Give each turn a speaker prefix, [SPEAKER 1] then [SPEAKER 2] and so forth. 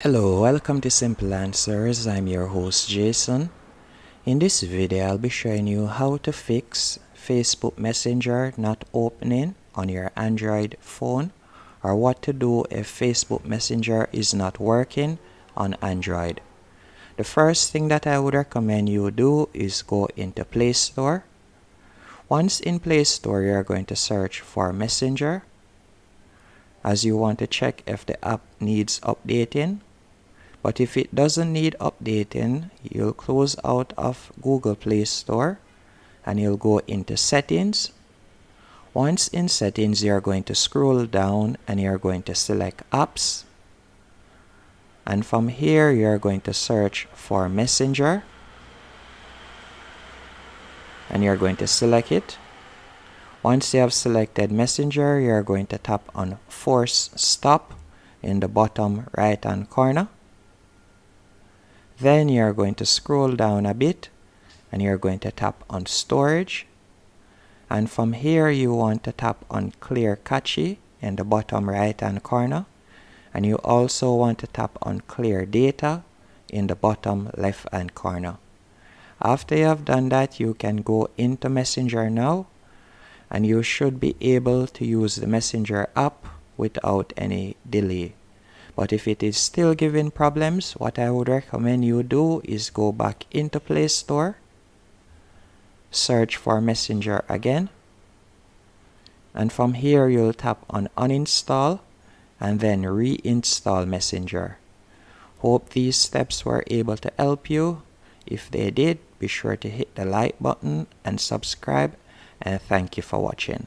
[SPEAKER 1] Hello, welcome to Simple Answers. I'm your host Jason. In this video, I'll be showing you how to fix Facebook Messenger not opening on your Android phone, or what to do if Facebook Messenger is not working on Android. The first thing that I would recommend you do is go into Play Store. Once in Play Store, you're going to search for Messenger, as you want to check if the app needs updating. But if it doesn't need updating, you'll close out of Google Play Store and you'll go into Settings. Once in Settings, you're going to scroll down and you're going to select Apps. And from here, you're going to search for Messenger. And you're going to select it. Once you have selected Messenger, you're going to tap on Force Stop in the bottom right hand corner. Then you're going to scroll down a bit and you're going to tap on Storage. And from here, you want to tap on Clear Cache in the bottom right hand corner. And you also want to tap on Clear Data in the bottom left hand corner. After you have done that, you can go into Messenger now, and you should be able to use the Messenger app without any delay. But if it is still giving problems, what I would recommend you do is go back into Play Store, search for Messenger again, and from here you'll tap on Uninstall and then reinstall Messenger. Hope these steps were able to help you. If they did, be sure to hit the like button and subscribe, and thank you for watching.